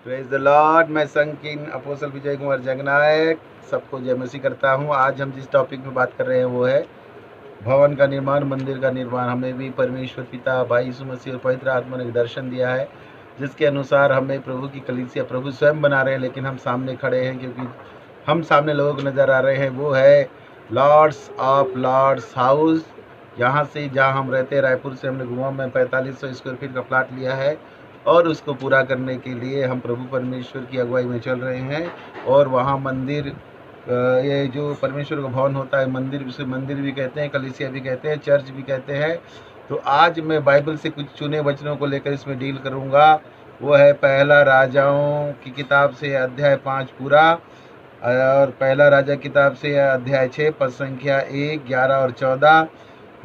Praise the Lord. मैं संघ king apostle Vijay Kumar Jagnayak सबको जय मसीह करता हूँ। आज हम जिस टॉपिक में बात कर रहे हैं वो है भवन का निर्माण, मंदिर का निर्माण। हमें भी परमेश्वर पिता, भाई यीशु मसीह और पवित्र आत्मा ने दर्शन दिया है, जिसके अनुसार हमें प्रभु की कलीसिया प्रभु स्वयं बना रहे हैं, लेकिन हम सामने खड़े हैं क्योंकि हम सामने लोगों को नज़र आ रहे हैं। वो है लॉर्ड्स ऑफ लॉर्ड्स हाउस। यहाँ से जहाँ हम रहते हैं, रायपुर से हमने गुआ में 4500 स्क्वायर फीट का प्लाट लिया है और उसको पूरा करने के लिए हम प्रभु परमेश्वर की अगुवाई में चल रहे हैं। और वहाँ मंदिर, ये जो परमेश्वर का भवन होता है, मंदिर, उसे मंदिर भी कहते हैं, कलीसिया भी कहते हैं, चर्च भी कहते हैं। तो आज मैं बाइबल से कुछ चुने वचनों को लेकर इसमें डील करूँगा। वो है पहला राजाओं की किताब से अध्याय 5 पूरा, और पहला राजा किताब से अध्याय 6 पद संख्या 1, 11 और 14,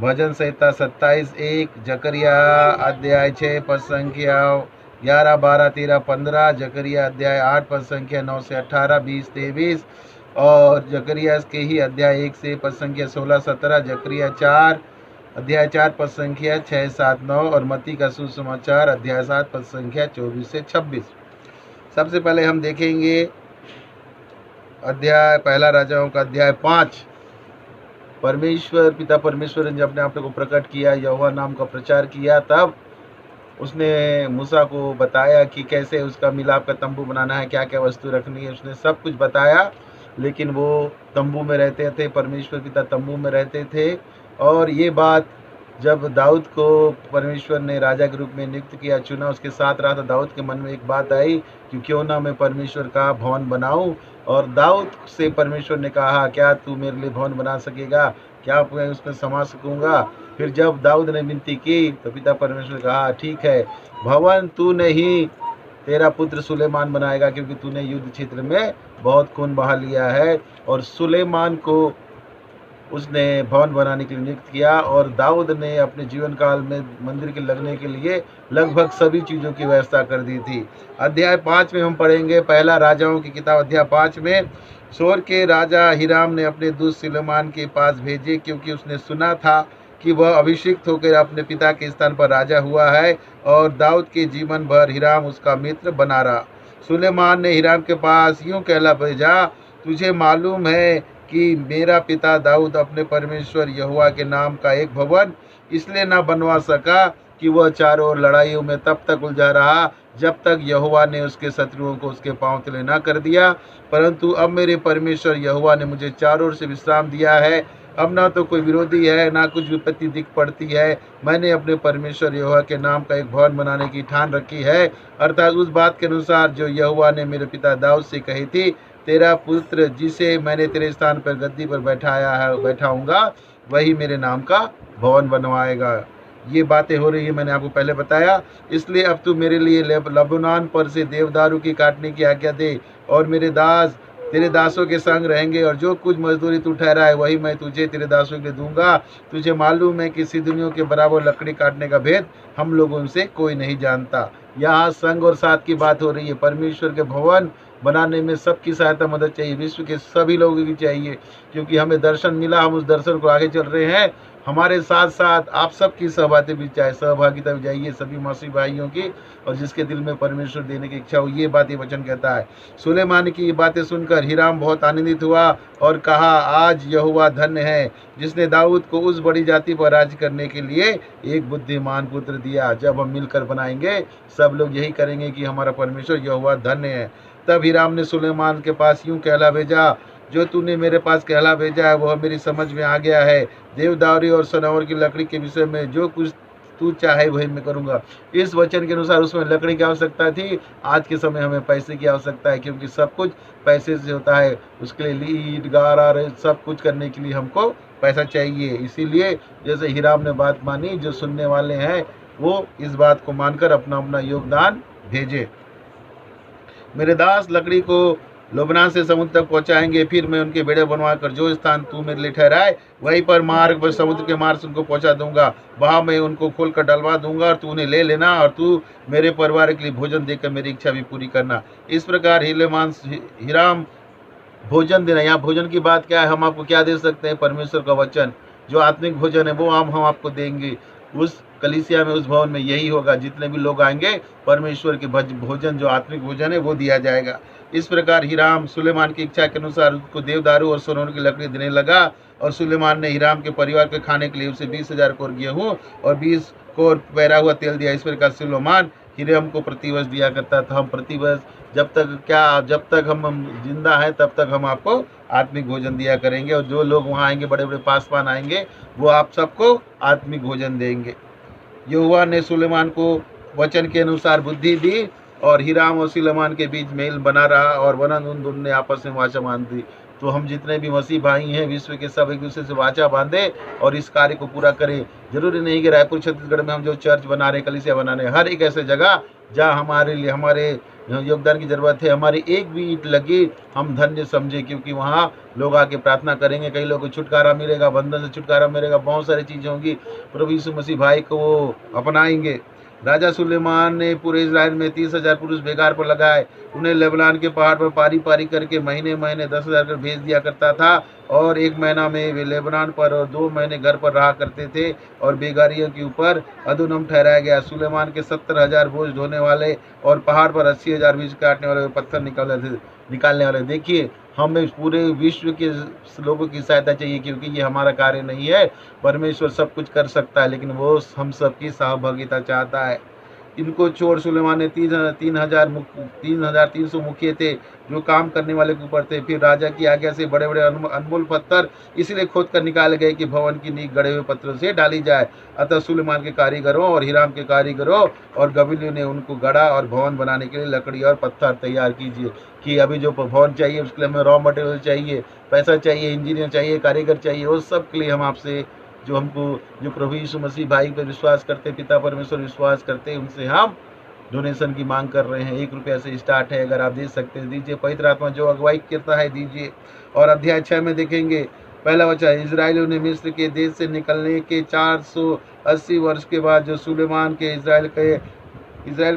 भजन संहिता 27:1, जकरिया अध्याय 6 पद संख्या 11, 12, 13, 15, जकरिया अध्याय 8 पद संख्या 9 से 18, 20, 23, और जकरिया के ही अध्याय 1 से पद संख्या 16, 17, जकरिया 4 अध्याय 4 पद संख्या 6, 7, 9, और मत्ती का सुसमाचार अध्याय 7 पद संख्या 24 से 26। सबसे पहले हम देखेंगे अध्याय पहला राजाओं का अध्याय 5। परमेश्वर पिता परमेश्वर ने जब अपने आप को प्रकट किया, यहोवा नाम का प्रचार किया, तब उसने मूसा को बताया कि कैसे उसका मिलाप का तंबू बनाना है, क्या क्या वस्तु रखनी है। उसने सब कुछ बताया, लेकिन वो तंबू में रहते थे, परमेश्वर पिता तंबू में रहते थे। और ये बात जब दाऊद को परमेश्वर ने राजा के रूप में नियुक्त किया, चुना, उसके साथ रहा, तो दाऊद के मन में एक बात आई कि क्यों ना मैं परमेश्वर का भवन बनाऊं। और दाऊद से परमेश्वर ने कहा, क्या तू मेरे लिए भवन बना सकेगा? क्या मैं उसमें समा सकूंगा? फिर जब दाऊद ने विनती की तो पिता परमेश्वर ने कहा, ठीक है, भवन तू नहीं, तेरा पुत्र सुलेमान बनाएगा, क्योंकि तूने युद्ध क्षेत्र में बहुत खून बहा लिया है। और सुलेमान को उसने भवन बनाने के लिए नियुक्त किया। और दाऊद ने अपने जीवन काल में मंदिर के लगने के लिए लगभग सभी चीज़ों की व्यवस्था कर दी थी। अध्याय 5 में हम पढ़ेंगे, पहला राजाओं की किताब अध्याय 5 में, सोर के राजा हिराम ने अपने दूत सुलेमान के पास भेजे, क्योंकि उसने सुना था कि वह अभिषिक्त होकर अपने पिता के स्थान पर राजा हुआ है, और दाऊद के जीवन भर हिराम उसका मित्र बना रहा। सुलेमान ने हिराम के पास यूँ कहला भेजा, तुझे मालूम है कि मेरा पिता दाऊद अपने परमेश्वर यहोवा के नाम का एक भवन इसलिए न बनवा सका कि वह चारों ओर लड़ाइयों में तब तक उलझा रहा जब तक यहोवा ने उसके शत्रुओं को उसके पांव तले न कर दिया। परंतु अब मेरे परमेश्वर यहोवा ने मुझे चारों ओर से विश्राम दिया है। अब ना तो कोई विरोधी है, ना कुछ विपत्ति दिख पड़ती है। मैंने अपने परमेश्वर यहोवा के नाम का एक भवन बनाने की ठान रखी है, अर्थात उस बात के अनुसार जो यहोवा ने मेरे पिता दाऊद से कही थी, तेरा पुत्र जिसे मैंने तेरे स्थान पर गद्दी पर बैठाऊंगा, वही मेरे नाम का भवन बनवाएगा। ये बातें हो रही है, मैंने आपको पहले बताया। इसलिए अब तू मेरे लिए लबनान पर से देवदारू की काटने की आज्ञा दे, और मेरे दास तेरे दासों के संग रहेंगे, और जो कुछ मजदूरी तू ठहरा है वही मैं तुझे तेरे दासों के लिए दूंगा। तुझे मालूम है कि सिद्धनियों के बराबर लकड़ी काटने का भेद हम लोगों से कोई नहीं जानता। यहाँ संग और साथ की बात हो रही है। परमेश्वर के भवन बनाने में सबकी सहायता मदद चाहिए, विश्व के सभी लोगों की चाहिए, क्योंकि हमें दर्शन मिला, हम उस दर्शन को आगे चल रहे हैं। हमारे साथ साथ आप सबकी सहभागिता भी चाहिए, सभी मसीह भाइयों की, और जिसके दिल में परमेश्वर देने की इच्छा हो। ये बात ये वचन कहता है। सुलेमान की ये बातें सुनकर हिराम बहुत आनंदित हुआ और कहा, आज यहोवा धन्य है, जिसने दाऊद को उस बड़ी जाति पर राज करने के लिए एक बुद्धिमान पुत्र दिया। जब हम मिलकर बनाएंगे, सब लोग यही करेंगे कि हमारा परमेश्वर यहोवा धन्य है। तब हिराम ने सुलेमान के पास यूं कहला भेजा, जो तूने मेरे पास कहला भेजा है वह मेरी समझ में आ गया है। देवदारी और सनौर की लकड़ी के विषय में जो कुछ तू चाहे वही मैं करूंगा। इस वचन के अनुसार उसमें लकड़ी की आवश्यकता थी। आज के समय हमें पैसे की आवश्यकता है, क्योंकि सब कुछ पैसे से होता है। उसके लिए लीड गारा सब कुछ करने के लिए हमको पैसा चाहिए। इसीलिए जैसे हिराम ने बात मानी, जो सुनने वाले हैं वो इस बात को मानकर अपना अपना योगदान भेजे। मेरे दास लकड़ी को लोबनान से समुद्र तक पहुंचाएंगे, फिर मैं उनके बेड़े बनवा कर जो स्थान तू मेरे लिए ठहराए वहीं पर मार्ग पर समुद्र के मार्ग से उनको पहुंचा दूंगा। वहां मैं उनको खोल कर डलवा दूंगा, और तू उन्हें ले लेना, और तू मेरे परिवार के लिए भोजन देकर मेरी इच्छा भी पूरी करना। इस प्रकार हिराम भोजन देना। यहाँ भोजन की बात क्या है? हम आपको क्या दे सकते हैं? परमेश्वर का वचन, जो आत्मिक भोजन है वो हम आपको देंगे। उस कलीसिया में, उस भवन में यही होगा। जितने भी लोग आएंगे परमेश्वर के भोजन, जो आत्मिक भोजन है, वो दिया जाएगा। इस प्रकार हिराम सुलेमान की इच्छा के अनुसार उसको देवदारू और सोने की लकड़ी देने लगा। और सुलेमान ने हिराम के परिवार के खाने के लिए उसे 20,000 कोर गेहूं और 20 कोर पैरा हुआ तेल दिया। इस प्रकार सुलेमान हिराम को प्रतिवर्ष दिया करता था। हम प्रतिवर्ष जब तक हम जिंदा हैं तब तक हम आपको आत्मिक भोजन दिया करेंगे। और जो लोग वहाँ आएंगे, बड़े बड़े पासवान आएंगे, वो आप सबको आत्मिक भोजन देंगे। यहोवा ने सुलेमान को वचन के अनुसार बुद्धि दी और हिराम और सुलेमान के बीच मेल बना रहा और वरन उन दोनों ने आपस में वाचा बांध दी। तो हम जितने भी मसीह भाई हैं विश्व के, सब एक दूसरे से वाचा बांधे और इस कार्य को पूरा करें। जरूरी नहीं कि रायपुर छत्तीसगढ़ में हम जो चर्च बना रहे, कलीसिया बना रहे, हर एक ऐसे जगह जहाँ हमारे योगदान की जरूरत है, हमारी एक भी ईंट लगी, हम धन्य समझे, क्योंकि वहाँ लोग आके प्रार्थना करेंगे, कई लोगों को छुटकारा मिलेगा, बंधन से छुटकारा मिलेगा, बहुत सारी चीज़ें होंगी। प्रभु यीशु मसीह भाई को वो अपनाएंगे। राजा सुलेमान ने पूरे इजराइल में 30,000 पुरुष बेगार पर लगाए। उन्हें लेबनान के पहाड़ पर पारी पारी करके महीने महीने 10,000 कर भेज दिया करता था। और 1 महीना में वे लेबनान पर और 2 महीने घर पर रहा करते थे और बेगारियों के ऊपर अधुनम ठहराया गया। सुलेमान के 70,000 बोझ ढोने वाले और पहाड़ पर 80,000 बीज काटने वाले पत्थर निकालने वाले। देखिए, हमें पूरे विश्व के लोगों की सहायता चाहिए, क्योंकि ये हमारा कार्य नहीं है। परमेश्वर सब कुछ कर सकता है, लेकिन वो हम सबकी सहभागिता चाहता है। इनको छोड़ सुलेमान ने 3,300 मुखिए थे जो काम करने वाले के ऊपर थे। फिर राजा की आज्ञा से बड़े बड़े अनमोल पत्थर इसलिए खोद कर निकाले गए कि भवन की नींव गड़े हुए पत्थरों से डाली जाए। अतः सुलेमान के कारीगरों और हिराम के कारीगरों और गबलियों ने उनको गढ़ा और भवन बनाने के लिए लकड़ी और पत्थर तैयार कीजिए कि अभी जो भवन चाहिए उसके लिए हमें रॉ मटेरियल चाहिए, पैसा चाहिए, इंजीनियर चाहिए, कारीगर चाहिए। उस सब के लिए हम आपसे जो प्रभु यीशु मसीह भाई पर विश्वास करते, पिता परमेश्वर विश्वास करते, उनसे हम डोनेशन की मांग कर रहे हैं। 1 रुपया से स्टार्ट है, अगर आप दे सकते हैं दीजिए। पवित्र आत्मा जो अगुवाई करता है दीजिए। और अध्याय 6 में देखेंगे, पहला वचन, इजराइलियों ने मिस्र के देश से निकलने के 480 वर्ष के बाद जो सुलेमान के इजराइल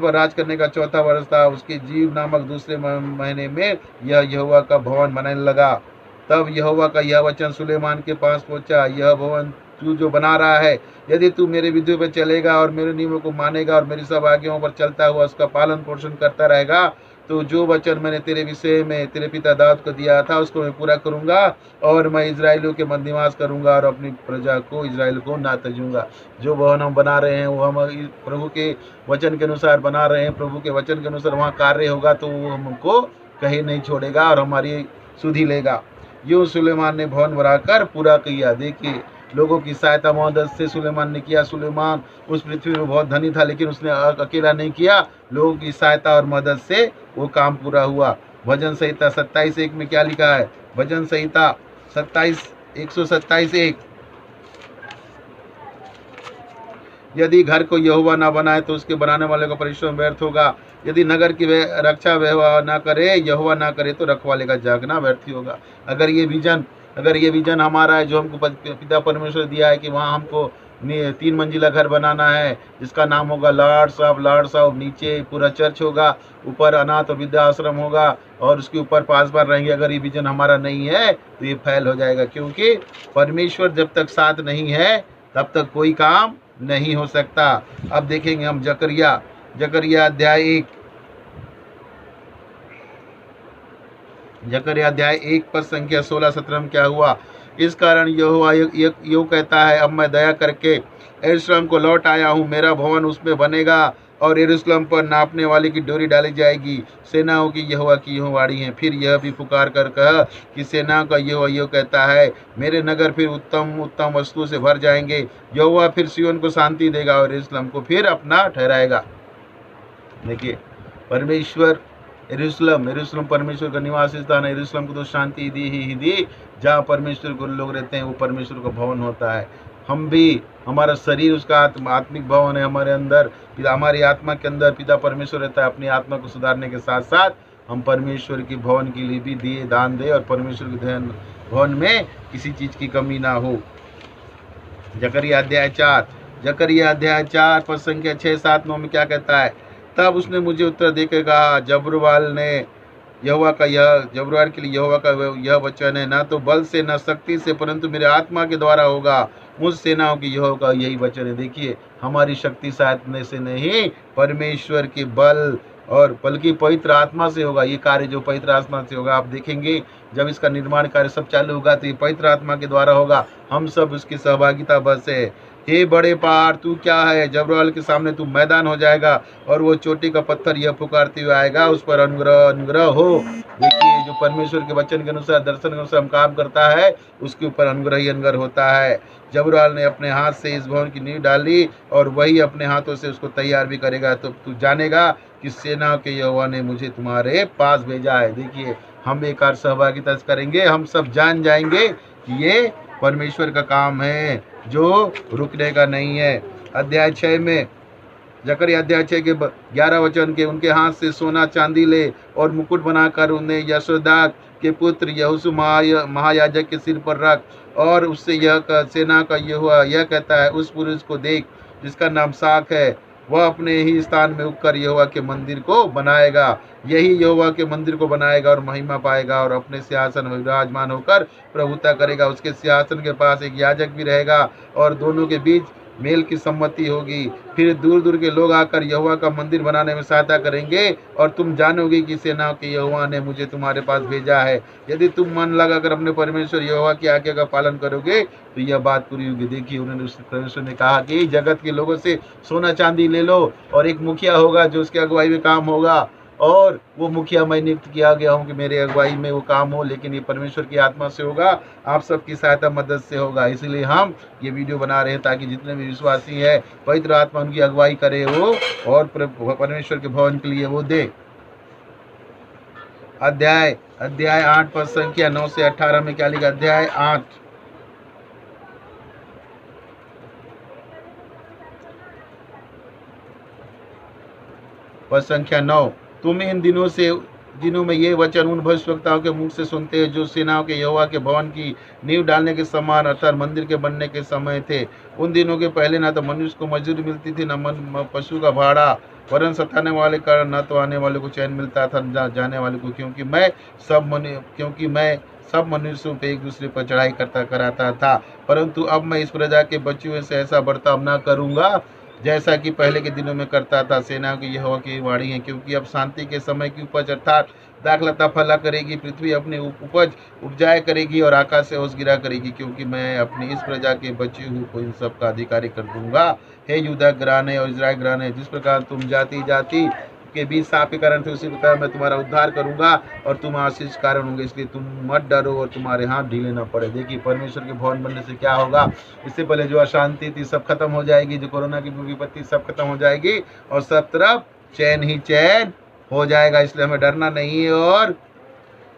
पर राज करने का 4था वर्ष था, उसके जीव नामक दूसरे महीने में यह यहोवा का भवन बनने लगा। तब यहोवा का यह वचन सुलेमान के पास पहुंचा, यह भवन तू जो बना रहा है, यदि तू मेरे विधियों पर चलेगा और मेरे नियमों को मानेगा और मेरी सब आज्ञाओं पर चलता हुआ उसका पालन पोषण करता रहेगा, तो जो वचन मैंने तेरे विषय में तेरे पिता दाऊद को दिया था उसको मैं पूरा करूंगा और मैं इजराइलियों के मध्य निवास करूंगा और अपनी प्रजा को, इजराइल को ना तजूंगा। जो भवन हम बना रहे हैं वो हम प्रभु के वचन के अनुसार बना रहे हैं। प्रभु के वचन के अनुसार वहाँ कार्य होगा तो वो हमको कहीं नहीं छोड़ेगा और हमारी सुधि लेगा। यूँ सुलेमान ने भवन बनाकर पूरा किया। देखिए, लोगों की सहायता मदद से सुलेमान ने किया। सुलेमान उस पृथ्वी में बहुत धनी था, लेकिन उसने अकेला नहीं किया, लोगों की सहायता और मदद से वो काम पूरा हुआ। भजन संहिता 27:1 में क्या लिखा है? भजन संहिता 127:1, यदि घर को यहोवा ना बनाए तो उसके बनाने वाले का परिश्रम व्यर्थ होगा। यदि नगर की रक्षा व्यवहार ना करे, यहोवा ना करे, तो रखवाले का जागना व्यर्थ ही होगा। अगर ये विजन हमारा है जो हमको पिता परमेश्वर दिया है कि वहाँ हमको 3 मंजिला घर बनाना है जिसका नाम होगा लॉर्ड्स ऑफ, नीचे पूरा चर्च होगा, ऊपर अनाथ और वृद्धा आश्रम होगा और उसके ऊपर पासवान रहेंगे। अगर ये विजन हमारा नहीं है तो ये फैल हो जाएगा, क्योंकि परमेश्वर जब तक साथ नहीं है तब तक कोई काम नहीं हो सकता। अब देखेंगे हम जकरिया अध्याय 1 पद संख्या 16-17 में क्या हुआ? इस कारण यहोवा यो कहता है, अब मैं दया करके यरूशलेम को लौट आया हूँ, मेरा भवन उसमें बनेगा और यरूशलेम पर नापने वाले की डोरी डाली जाएगी। सेनाओं की यहोवा की यह वाणी है। फिर यह भी पुकार कर कहा कि सेनाओं का यहोवा यो कहता है, मेरे नगर फिर उत्तम उत्तम वस्तु से भर जाएंगे। यहोवा फिर सिय्योन को शांति देगा और यरूशलेम को फिर अपना ठहराएगा। देखिए, परमेश्वर यरूशलेम परमेश्वर का निवास स्थान है। यरूशलेम को तो शांति दी। जहाँ परमेश्वर को लोग रहते हैं वो परमेश्वर का भवन होता है। हम भी, हमारा शरीर उसका आत्मिक भवन है। हमारे अंदर, हमारी आत्मा के अंदर पिता परमेश्वर रहता है। अपनी आत्मा को सुधारने के साथ साथ हम परमेश्वर की भवन के लिए भी दान दे और परमेश्वर के भवन में किसी चीज़ की कमी ना हो। जकरिया अध्याय 4 पद संख्या 6, 7, 9 में क्या कहता है? तब उसने मुझे उत्तर देकर कहा, जब्रुब्बाल ने यहोवा का यह जबरवार के लिए यहोवा का यह वचन है, ना तो बल से न शक्ति से परंतु मेरे आत्मा के द्वारा होगा, मुझ सेनाओं की यहोवा का यही वचन है। देखिए, हमारी शक्ति साधने से नहीं, परमेश्वर के बल और बल्कि पवित्र आत्मा से होगा। ये कार्य जो पवित्र आत्मा से होगा, आप देखेंगे जब इसका निर्माण कार्य सब चालू होगा तो ये पवित्र आत्मा के द्वारा होगा। हम सब उसकी सहभागिता बस है। हे बड़े पहाड़ तू क्या है, जबरवाल के सामने तू मैदान हो जाएगा, और वो चोटी का पत्थर यह पुकारते हुए आएगा, उस पर अनुग्रह अनुग्रह हो। देखिए, जो परमेश्वर के वचन के अनुसार दर्शन के अनुसार हम काम करता है, उसके ऊपर अनुग्रह ही अनुग्रह होता है। जबरवाल ने अपने हाथ से इस भवन की नींव डाली और वही अपने हाथों से उसको तैयार भी करेगा। तो तू जानेगा कि सेना के यहोवा ने मुझे तुम्हारे पास भेजा है। देखिए, हम एक और सहभागिता करेंगे, हम सब जान जाएंगे कि ये परमेश्वर का काम है जो रुकने का नहीं है। अध्याय 6 में जकरिया अध्याय 6 के 11 वचन के, उनके हाथ से सोना चांदी ले और मुकुट बनाकर उन्हें यशोदा के पुत्र यहोशू महायाजक के सिर पर रख, और उससे यह सेना का यहोवा यह कहता है, उस पुरुष को देख जिसका नाम साख है, वह अपने ही स्थान में उठकर यहोवा के मंदिर को बनाएगा। यही यहोवा के मंदिर को बनाएगा और महिमा पाएगा और अपने सिंहासन में विराजमान होकर प्रभुता करेगा। उसके सिंहासन के पास एक याजक भी रहेगा और दोनों के बीच मेल की सम्मति होगी। फिर दूर दूर के लोग आकर यहोवा का मंदिर बनाने में सहायता करेंगे और तुम जानोगे कि सेनाओं के यहोवा ने मुझे तुम्हारे पास भेजा है। यदि तुम मन लगाकर अपने परमेश्वर यहोवा की आज्ञा का पालन करोगे तो यह बात पूरी होगी। देखिए, उन्होंने परमेश्वर ने कहा कि जगत के लोगों से सोना चांदी ले लो, और एक मुखिया होगा जो उसके अगुवाई में काम होगा, और वो मुखिया मैं नियुक्त किया गया हूँ कि मेरे अगुवाई में वो काम हो, लेकिन ये परमेश्वर की आत्मा से होगा, आप सबकी सहायता मदद से होगा। इसलिए हम ये वीडियो बना रहे हैं ताकि जितने भी विश्वासी है पवित्र आत्मा उनकी अगुवाई करे वो, और परमेश्वर के भवन के लिए वो दे। अध्याय 8 पद संख्या 9 से 18 में क्या लिखा? अध्याय 8 पद संख्या 9, तुम इन दिनों में ये वचन उन भविष्यवक्ताओं के मुख से सुनते हैं जो सेनाओं के यहोवा के भवन की नींव डालने के समान अर्थात मंदिर के बनने के समय थे। उन दिनों के पहले न तो मनुष्य को मजदूरी मिलती थी, न पशु का भाड़ा, वरन सताने वाले का न तो आने वाले को चैन मिलता था न जाने वाले को, क्योंकि मैं सब मनुष्यों पे एक दूसरे पर चढ़ाई कराता था। परंतु अब मैं इस प्रजा के बच्चों से ऐसा बर्ताव न करूँगा जैसा कि पहले के दिनों में करता था। सेना की यहोवा की वाणी है, क्योंकि अब शांति के समय की उपज अर्थात दाखलता फला करेगी, पृथ्वी अपनी उपज उपजाया करेगी और आकाश से ओस गिरा करेगी, क्योंकि मैं अपनी इस प्रजा के बचे हुए को इन सब का अधिकारी कर दूंगा। हे यूदा घराने और इस्राएल घराने, जिस प्रकार तुम जाति जाति के बीच साप के कारण थे, उसी प्रकार मैं तुम्हारा उद्धार करूंगा और तुम आशीष कारण होंगे। इसलिए तुम मत डरो और तुम्हारे हाथ ढीले न पड़े। देखिए, परमेश्वर के भवन बनने से क्या होगा? इससे पहले जो अशांति थी सब खत्म हो जाएगी, जो कोरोना की विपत्ति सब खत्म हो जाएगी और सब तरफ चैन ही चैन हो जाएगा। इसलिए हमें डरना नहीं है। और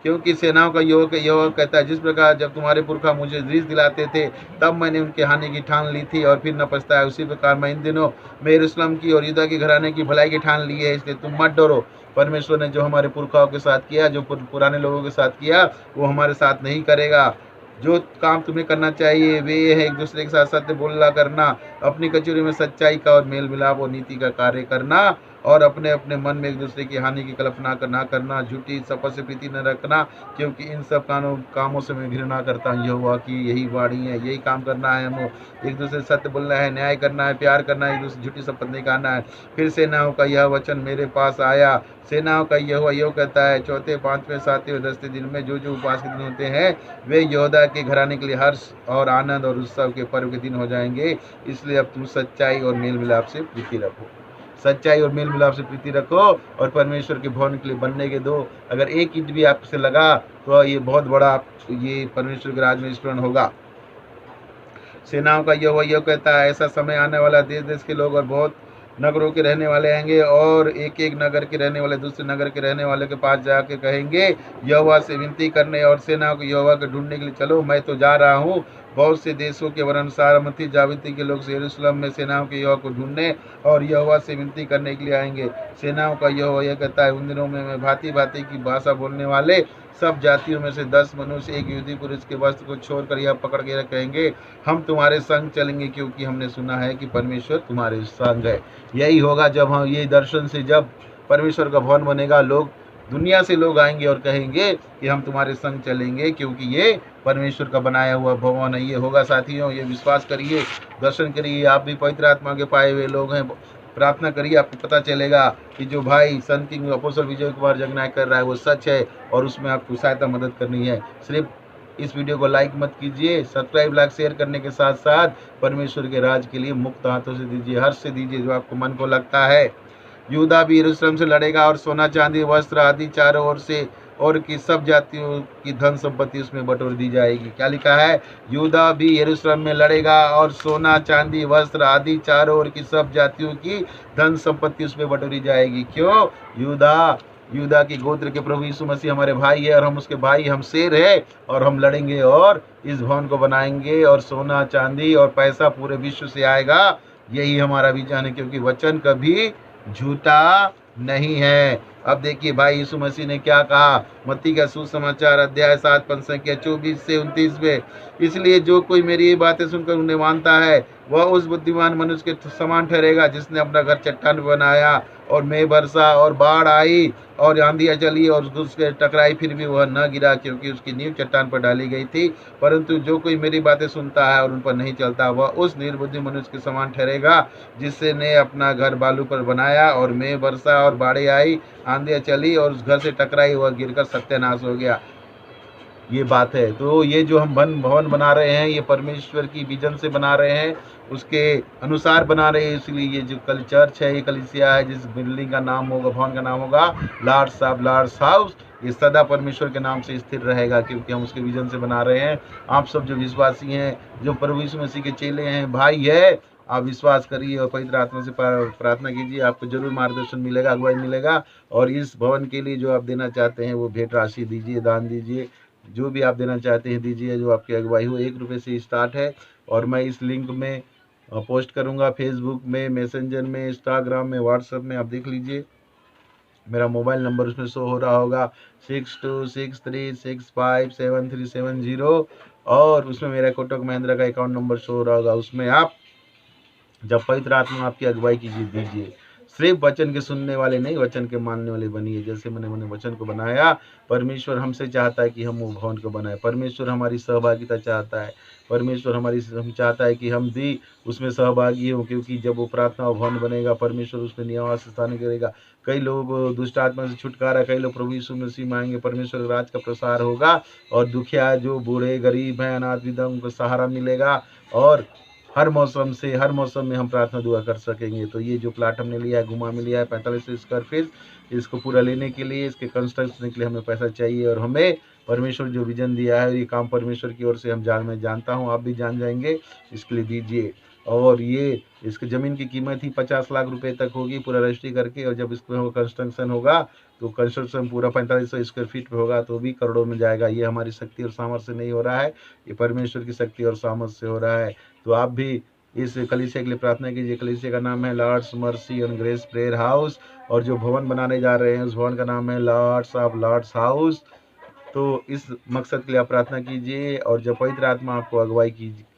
क्योंकि सेनाओं का यहोवा कहता है, जिस प्रकार जब तुम्हारे पुरखा मुझे रीस दिलाते थे तब मैंने उनके हानि की ठान ली थी और फिर न पछताया, उसी प्रकार मैं इन दिनों में यरूशलेम की और यूदा के घराने की भलाई की ठान ली है। इसलिए तुम मत डरो। परमेश्वर ने जो हमारे पुरखाओं के साथ किया, जो पुराने लोगों के साथ किया, वो हमारे साथ नहीं करेगा। जो काम तुम्हें करना चाहिए वे ये है, एक दूसरे के साथ सत्य बोलना करना, अपनी कचौरी में सच्चाई का और मेल मिलाप और नीति का कार्य करना, और अपने अपने मन में एक दूसरे की हानि की कल्पना ना करना, झूठी शपथ से प्रीति न रखना, क्योंकि इन सब कामों से मैं घृणा करता हूँ। यहोवा की यही वाणी है। यही काम करना है, हम एक दूसरे से सत्य बोलना है, न्याय करना है, प्यार करना है, एक दूसरे झूठी शपथ नहीं खाना है। फिर सेनाओं का यह वचन मेरे पास आया। सेनाओं का यहोवा यो कहता है, चौथे, पांचवें, सातवें और 10वें दिन में जो उपवास के दिन होते हैं वे यहूदा के घराने के लिए हर्ष और आनंद और उत्सव के पर्व के दिन हो जाएंगे। इसलिए अब तुम सच्चाई और मेल मिलाप से प्रीति रखो। सच्चाई और मेल मिलाप से प्रीति रखो और परमेश्वर के भवन के लिए बनने के दो। अगर एक ईंट भी आपसे लगा तो ये बहुत बड़ा ये परमेश्वर के राज में स्मरण होगा। सेनाओं का यहोवा यह कहता है, ऐसा समय आने वाला, देश देश के लोग और बहुत नगरों के रहने वाले आएंगे और एक एक नगर के रहने वाले दूसरे नगर के रहने वाले के पास जाके कहेंगे, यहोवा से विनती करने और सेनाओं को यहोवा को ढूंढने के लिए चलो, मैं तो जा रहा हूँ। बहुत से देशों के वरन सारमती जाविती के लोग यरूशलेम में सेनाओं के यहोवा को ढूंढने और यहोवा से विनती करने के लिए आएंगे। सेनाओं का यहोवा यह कहता है, उन दिनों में मैं भांति भांति की भाषा बोलने वाले सब जातियों में से 10 मनुष्य एक यहूदी पुरुष के वस्त्र को छोड़कर यह पकड़ के कहेंगे, हम तुम्हारे संग चलेंगे, क्योंकि हमने सुना है कि परमेश्वर तुम्हारे संग है। यही होगा जब हम ये दर्शन से, जब परमेश्वर का भवन बनेगा, लोग दुनिया से लोग आएंगे और कहेंगे कि हम तुम्हारे संग चलेंगे, क्योंकि ये परमेश्वर का बनाया हुआ भवन है। ये होगा साथियों, ये विश्वास करिए, दर्शन करिए। आप भी पवित्र आत्मा के पाए हुए लोग हैं, प्रार्थना करिए, आपको पता चलेगा कि जो भाई संत किंग अपोस्टल विजय कुमार जगनायक कर रहा है वो सच है, और उसमें आपको सहायता मदद करनी है। सिर्फ इस वीडियो को लाइक मत कीजिए, सब्सक्राइब लाइक शेयर करने के साथ साथ परमेश्वर के राज के लिए मुक्त हाथों से दीजिए, हर्ष से दीजिए जो आपको मन को लगता है। यूदा भी यरूशलेम से लड़ेगा और सोना चांदी वस्त्र आदि चारों ओर से और की सब जातियों की धन संपत्ति उसमें बटोर दी जाएगी। क्या लिखा है? यूदा भी यरूशलेम में लड़ेगा और सोना चांदी वस्त्र आदि चारों ओर की सब जातियों की धन संपत्ति उसमें बटोरी जाएगी। क्यों? यूदा की गोत्र के प्रभु यीशु मसीह हमारे भाई है, और हम उसके भाई, हम शेर है, और हम लड़ेंगे और इस भवन को बनाएंगे, और सोना चांदी और पैसा पूरे विश्व से आएगा। यही हमारा विजन है, क्योंकि वचन कभी झूठा नहीं है। अब देखिए भाई यीशु मसीह ने क्या कहा, मत्ती का सुसमाचार अध्याय 7 पद संख्या 24 से 29 में, इसलिए जो कोई मेरी ये बातें सुनकर उन्हें मानता है वह उस बुद्धिमान मनुष्य के समान ठहरेगा जिसने अपना घर चट्टान पर बनाया, और मेघ बरसा और बाढ़ आई और आंधियां चली और उसके टकराई, फिर भी वह न गिरा, क्योंकि उसकी नींव चट्टान पर डाली गई थी। परंतु जो कोई मेरी बातें सुनता है और उन पर नहीं चलता, वह उस निर्बुद्धि मनुष्य के समान ठहरेगा जिससे ने अपना घर बालू पर बनाया, और मेघ बरसा और बाढ़ें आई, आंधियां चली और उस घर से टकराई, वह गिरकर सत्यानाश हो गया। ये बात है। तो ये जो हम भवन बना रहे हैं, ये परमेश्वर की विजन से बना रहे हैं, उसके अनुसार बना रहे हैं। इसलिए ये जो कल चर्च है, ये कलीसिया है, जिस बिल्डिंग का नाम होगा, भवन का नाम होगा लॉर्ड्स ऑफ लॉर्ड्स हाउस, ये सदा परमेश्वर के नाम से स्थिर रहेगा, क्योंकि हम उसके विजन से बना रहे हैं। आप सब जो विश्वासी हैं, जो प्रभु यीशु मसीह के चेले हैं, भाई है, आप विश्वास करिए और पवित्र आत्मा से प्रार्थना कीजिए, आपको जरूर मार्गदर्शन मिलेगा, अगुवाई मिलेगा। और इस भवन के लिए जो आप देना चाहते हैं वो भेंट राशि दीजिए, दान दीजिए, जो भी आप देना चाहते हैं दीजिए, जो आपकी अगुवाई हो। 1 रुपये से स्टार्ट है, और मैं इस लिंक में पोस्ट करूंगा, फेसबुक में, मैसेंजर में, इंस्टाग्राम में, व्हाट्सएप में, आप देख लीजिए। मेरा मोबाइल नंबर उसमें शो हो रहा होगा 6263657370, और उसमें मेरा कोटक महिंद्रा का अकाउंट नंबर शो हो रहा होगा। उसमें आप जब पवित्र आत्मा आपकी अगुवाई कीजिए दीजिए। सिर्फ वचन के सुनने वाले नहीं, वचन के मानने वाले बनिए। जैसे मैंने वचन को बनाया, परमेश्वर हमसे चाहता है कि हम वो भवन को बनाए। परमेश्वर हमारी सहभागिता चाहता है, परमेश्वर हम चाहता है कि हम भी उसमें सहभागी हों, क्योंकि जब वो प्रार्थना भवन बनेगा, परमेश्वर उसमें निवास स्थान करेगा। कई लोग दुष्ट आत्मा से छुटकारा, कई लोग प्रभु यीशु मसीह में आएंगे, परमेश्वर राज का प्रसार होगा, और दुखिया, जो बूढ़े गरीब हैं, अनाथ विधवा, उनको सहारा मिलेगा, और हर मौसम में हम प्रार्थना दुआ कर सकेंगे। तो ये जो प्लाट हमने लिया है, घुमा में लिया है 45 स्क्वायर फीट, इसको पूरा लेने के लिए, इसके कंस्ट्रक्शन के लिए हमें पैसा चाहिए, और हमें परमेश्वर जो विजन दिया है, ये काम परमेश्वर की ओर से मैं जानता हूँ, आप भी जान जाएंगे, इसके लिए दीजिए। और ये इसकी ज़मीन की कीमत ही 50 लाख रुपए तक होगी पूरा रजिस्ट्री करके, और जब इसमें कंस्ट्रक्शन होगा तो कंस्ट्रक्शन पूरा 4500 स्क्वायर फीट पे होगा, तो भी करोड़ों में जाएगा। ये हमारी शक्ति और सामर्थ्य से नहीं हो रहा है, ये परमेश्वर की शक्ति और सामर्थ्य से हो रहा है। तो आप भी इस कलीसिया के लिए प्रार्थना कीजिए। कलीसिया का नाम है Lord's Mercy and Grace Prayer House, और जो भवन बनाने जा रहे हैं उस भवन का नाम है लॉर्ड्स ऑफ लॉर्ड्स हाउस। तो इस मकसद के लिए आप प्रार्थना कीजिए, और जब पवित्र आत्मा आपको अगुवाई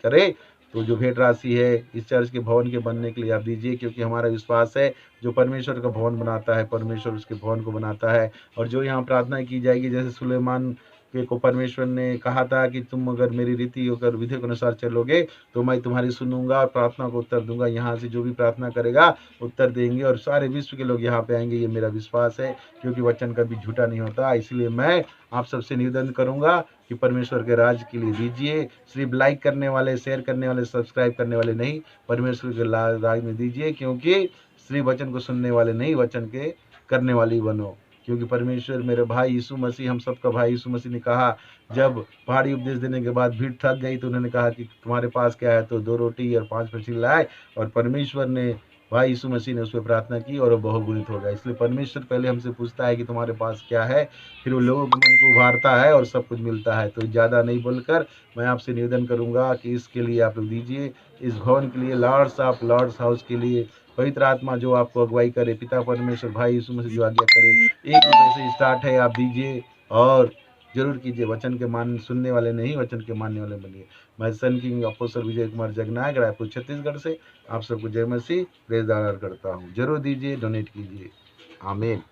करे, तो जो भेंट राशि है इस चर्च के भवन के बनने के लिए आप दीजिए, क्योंकि हमारा विश्वास है जो परमेश्वर का भवन बनाता है, परमेश्वर उसके भवन को बनाता है। और जो यहाँ प्रार्थना की जाएगी, जैसे सुलेमान के को परमेश्वर ने कहा था कि तुम अगर मेरी रीति होकर विधि के अनुसार चलोगे तो मैं तुम्हारी सुनूंगा और प्रार्थना को उत्तर दूंगा। यहाँ से जो भी प्रार्थना करेगा उत्तर देंगे, और सारे विश्व के लोग यहाँ पे आएंगे, ये मेरा विश्वास है, क्योंकि वचन कभी झूठा नहीं होता। इसलिए मैं आप सबसे निवेदन करूंगा कि परमेश्वर के राज के लिए दीजिए। सिर्फ लाइक करने वाले, शेयर करने वाले, सब्सक्राइब करने वाले नहीं, परमेश्वर के राज में दीजिए, क्योंकि सिर्फ वचन को सुनने वाले नहीं, वचन के करने वाली बनो। क्योंकि परमेश्वर मेरे भाई यीशु मसीह, हम सबका भाई यीशु मसीह ने कहा, जब पहाड़ी उपदेश देने के बाद भीड़ थक गई तो उन्होंने कहा कि तुम्हारे पास क्या है, तो 2 रोटी और 5 मछली लाए, और परमेश्वर ने, भाई यीशु मसीह ने उस पर प्रार्थना की और वो बहुगुणित हो गया। इसलिए परमेश्वर पहले हमसे पूछता है कि तुम्हारे पास क्या है, फिर वो लोगों के मन को उभारता है और सब कुछ मिलता है। तो ज़्यादा नहीं बोलकर मैं आपसे निवेदन करूंगा कि इसके लिए आप लोग दीजिए, इस भवन के लिए, लॉर्ड्स ऑफ लॉर्ड्स हाउस के लिए पवित्र आत्मा जो आपको अगुवाई करे, पिता परमेश्वर, भाई यीशु मसीह जो आज्ञा करे। 1 रुपये से स्टार्ट है, आप दीजिए और जरूर कीजिए। वचन के सुनने वाले नहीं, वचन के मानने वाले बनिए। मैं सन किंग अपोस्टल विजय कुमार जगनायक, रायपुर छत्तीसगढ़ से आप सबको जय मसीह प्रेज दान करता हूँ। जरूर दीजिए, डोनेट कीजिए। आमीन।